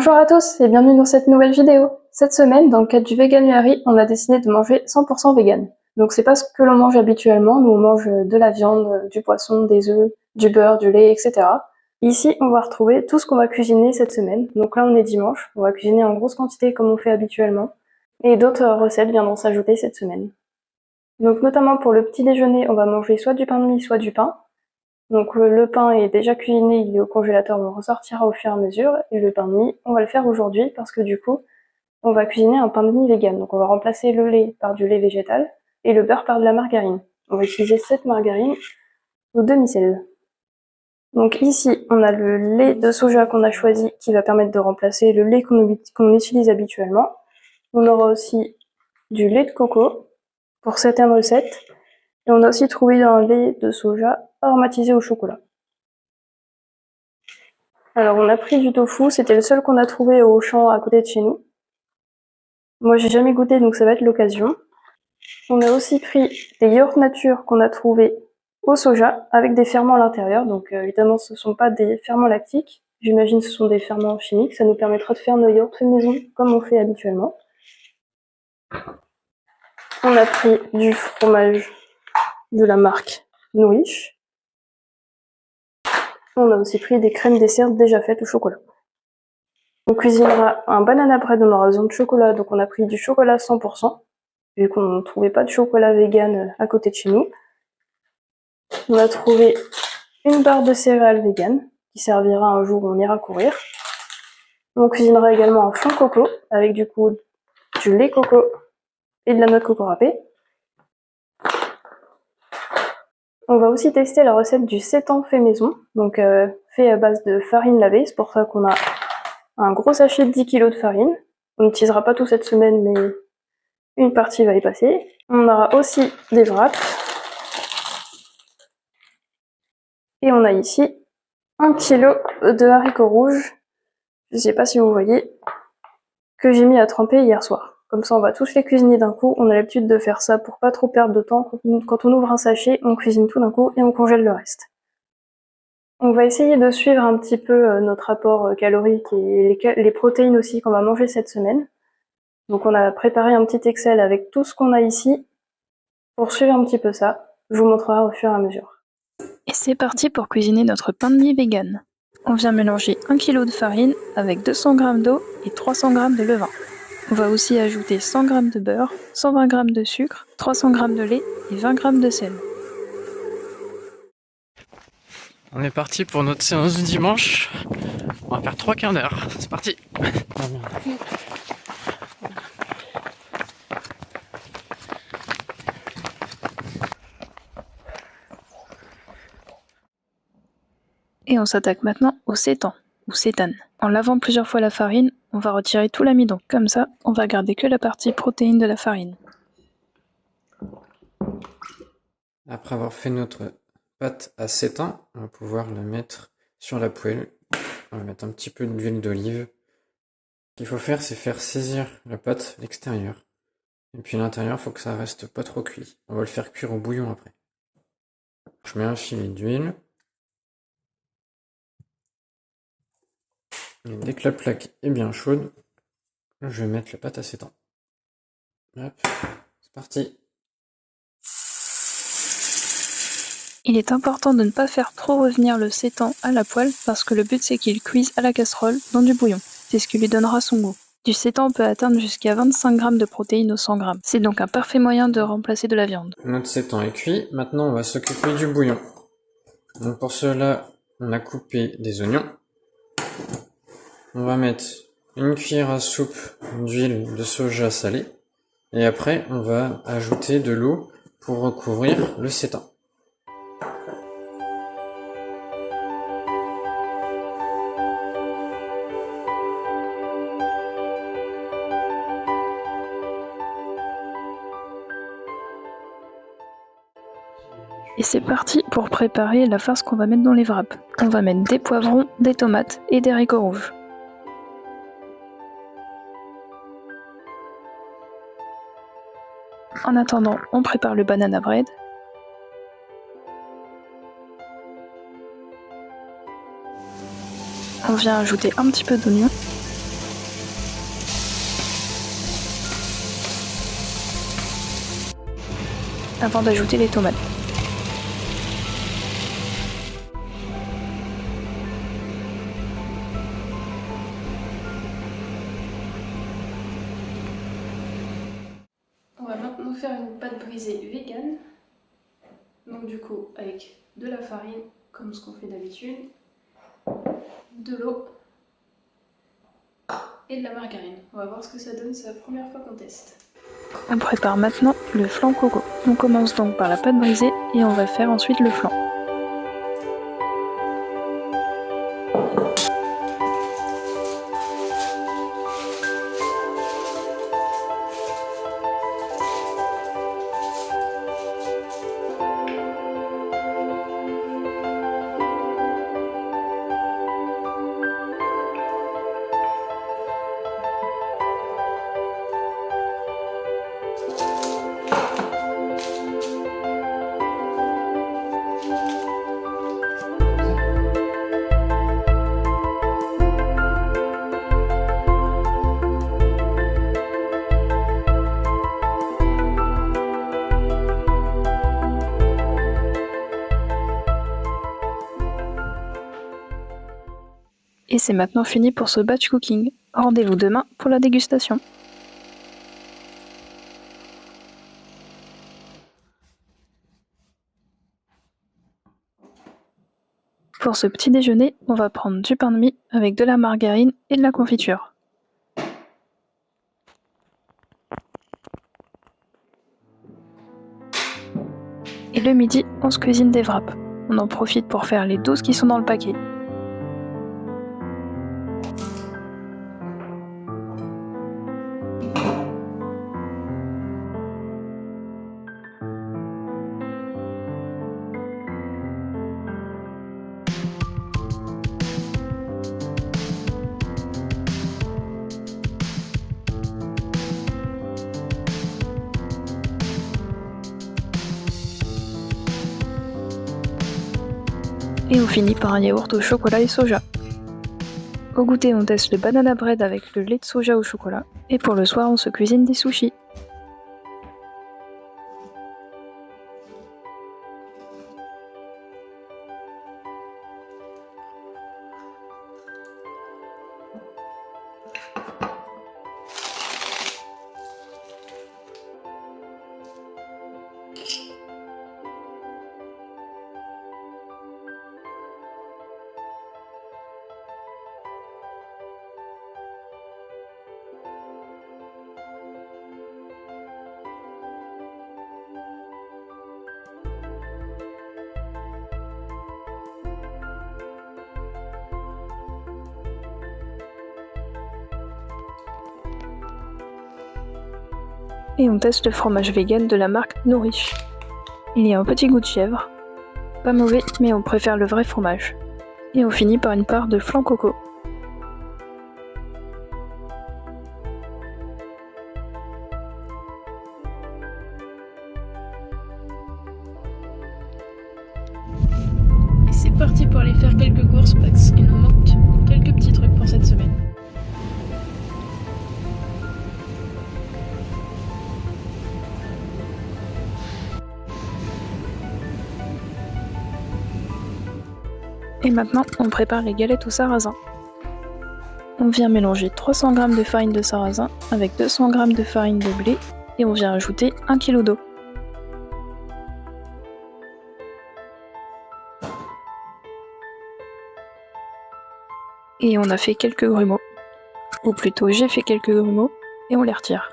Bonjour à tous et bienvenue dans cette nouvelle vidéo. Cette semaine, dans le cadre du Veganuary, on a décidé de manger 100% vegan. Donc c'est pas ce que l'on mange habituellement, nous on mange de la viande, du poisson, des œufs, du beurre, du lait, etc. Ici, on va retrouver tout ce qu'on va cuisiner cette semaine. Donc là, on est dimanche, on va cuisiner en grosse quantité comme on fait habituellement. Et d'autres recettes viendront s'ajouter cette semaine. Donc notamment pour le petit déjeuner, on va manger soit du pain de mie, soit du pain. Donc le pain est déjà cuisiné, il est au congélateur, on ressortira au fur et à mesure. Et le pain de mie, on va le faire aujourd'hui parce que du coup, on va cuisiner un pain de mie vegan. Donc on va remplacer le lait par du lait végétal et le beurre par de la margarine. On va utiliser cette margarine au demi-sel. Donc ici, on a le lait de soja qu'on a choisi qui va permettre de remplacer le lait qu'on utilise habituellement. On aura aussi du lait de coco pour certaines recettes. Et on a aussi trouvé un lait de soja aromatisé au chocolat. Alors on a pris du tofu, c'était le seul qu'on a trouvé au champ à côté de chez nous. Moi j'ai jamais goûté donc ça va être l'occasion. On a aussi pris des yaourts nature qu'on a trouvé au soja avec des ferments à l'intérieur. Donc évidemment ce ne sont pas des ferments lactiques, j'imagine ce sont des ferments chimiques. Ça nous permettra de faire nos yaourts fait maison comme on fait habituellement. On a pris du fromage de la marque Nourish. On a aussi pris des crèmes dessert déjà faites au chocolat. On cuisinera un banana bread, on aura besoin de chocolat, donc on a pris du chocolat 100%, vu qu'on ne trouvait pas de chocolat vegan à côté de chez nous. On a trouvé une barre de céréales vegan, qui servira un jour où on ira courir. On cuisinera également un fond coco, avec du coup du lait coco et de la noix de coco râpée. On va aussi tester la recette du sétan fait maison, donc fait à base de farine lavée, c'est pour ça qu'on a un gros sachet de 10 kg de farine. On n'utilisera pas tout cette semaine, mais une partie va y passer. On aura aussi des wraps. Et on a ici 1 kg de haricots rouges, je sais pas si vous voyez, que j'ai mis à tremper hier soir. Comme ça on va tous les cuisiner d'un coup, on a l'habitude de faire ça pour pas trop perdre de temps. Quand on ouvre un sachet, on cuisine tout d'un coup et on congèle le reste. On va essayer de suivre un petit peu notre apport calorique et les protéines aussi qu'on va manger cette semaine. Donc on a préparé un petit Excel avec tout ce qu'on a ici pour suivre un petit peu ça. Je vous montrerai au fur et à mesure. Et c'est parti pour cuisiner notre pain de mie vegan. On vient mélanger 1 kg de farine avec 200 g d'eau et 300 g de levain. On va aussi ajouter 100 g de beurre, 120 g de sucre, 300 g de lait et 20 g de sel. On est parti pour notre séance du dimanche. On va faire 3 quarts d'heure. C'est parti. Et on s'attaque maintenant au sétan, ou sétane. En lavant plusieurs fois la farine, on va retirer tout l'amidon. Comme ça, on va garder que la partie protéine de la farine. Après avoir fait notre pâte à sétan, on va pouvoir la mettre sur la poêle. On va mettre un petit peu d'huile d'olive. Ce qu'il faut faire, c'est faire saisir la pâte à l'extérieur. Et puis à l'intérieur, il faut que ça reste pas trop cuit. On va le faire cuire au bouillon après. Je mets un filet d'huile. Et dès que la plaque est bien chaude, je vais mettre la pâte à sétan. Hop, c'est parti. Il est important de ne pas faire trop revenir le sétan à la poêle parce que le but c'est qu'il cuise à la casserole dans du bouillon. C'est ce qui lui donnera son goût. Du sétan peut atteindre jusqu'à 25 g de protéines au 100 g. C'est donc un parfait moyen de remplacer de la viande. Notre sétan est cuit, maintenant on va s'occuper du bouillon. Donc pour cela, on a coupé des oignons. On va mettre une cuillère à soupe d'huile de soja salée. Et après, on va ajouter de l'eau pour recouvrir le sétan. Et c'est parti pour préparer la farce qu'on va mettre dans les wraps. On va mettre des poivrons, des tomates et des haricots rouges. En attendant, on prépare le banana bread. On vient ajouter un petit peu d'oignon. avant d'ajouter les tomates. On va maintenant faire une pâte brisée vegan. Donc du coup avec de la farine comme ce qu'on fait d'habitude, de l'eau et de la margarine. On va voir ce que ça donne, c'est la première fois qu'on teste. On prépare maintenant le flan coco. On commence donc par la pâte brisée et on va faire ensuite le flan. Et c'est maintenant fini pour ce batch cooking. Rendez-vous demain pour la dégustation. Pour ce petit déjeuner, on va prendre du pain de mie avec de la margarine et de la confiture. Et le midi, on se cuisine des wraps. On en profite pour faire les 12 qui sont dans le paquet. Et on finit par un yaourt au chocolat et soja. Au goûter, on teste le banana bread avec le lait de soja au chocolat. Et pour le soir, on se cuisine des sushis. Et on teste le fromage vegan de la marque Nourish. Il y a un petit goût de chèvre. Pas mauvais, mais on préfère le vrai fromage. Et on finit par une part de flan coco. Et c'est parti pour aller faire quelques courses parce qu'il nous manque quelques petits trucs pour cette semaine. Et maintenant, on prépare les galettes au sarrasin. On vient mélanger 300 g de farine de sarrasin avec 200 g de farine de blé et on vient ajouter 1 kg d'eau. Et on a fait quelques grumeaux. Ou plutôt, j'ai fait quelques grumeaux et on les retire.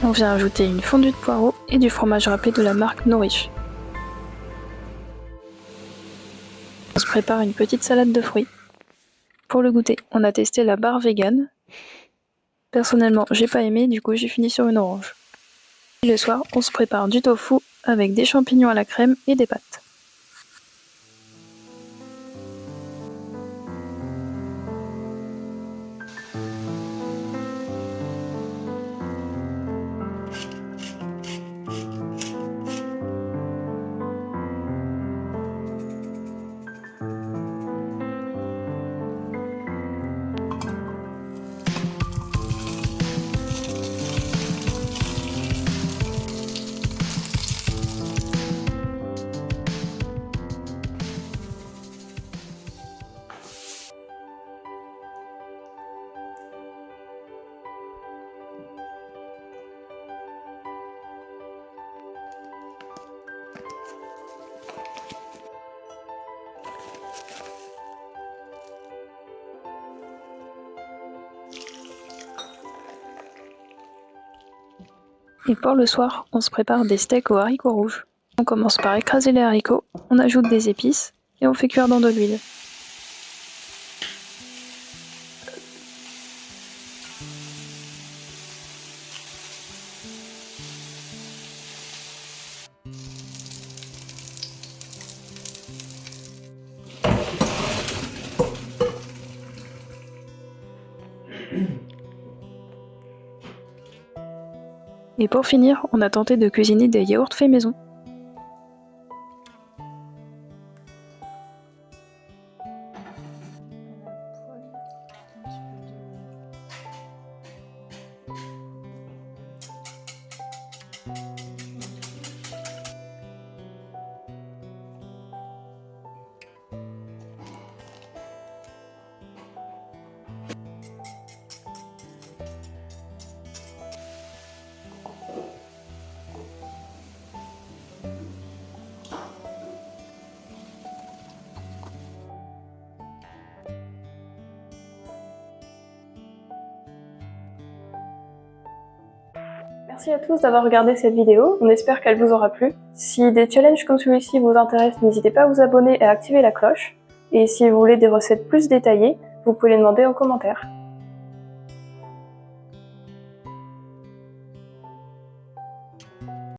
On vient ajouter une fondue de poireaux et du fromage râpé de la marque Nourish. On se prépare une petite salade de fruits. Pour le goûter, on a testé la barre vegan. Personnellement, j'ai pas aimé, du coup j'ai fini sur une orange. Et le soir, on se prépare du tofu avec des champignons à la crème et des pâtes. Et pour le soir, on se prépare des steaks aux haricots rouges. On commence par écraser les haricots, on ajoute des épices et on fait cuire dans de l'huile. Et pour finir, on a tenté de cuisiner des yaourts faits maison. Merci à tous d'avoir regardé cette vidéo, on espère qu'elle vous aura plu. Si des challenges comme celui-ci vous intéressent, n'hésitez pas à vous abonner et à activer la cloche. Et si vous voulez des recettes plus détaillées, vous pouvez les demander en commentaire.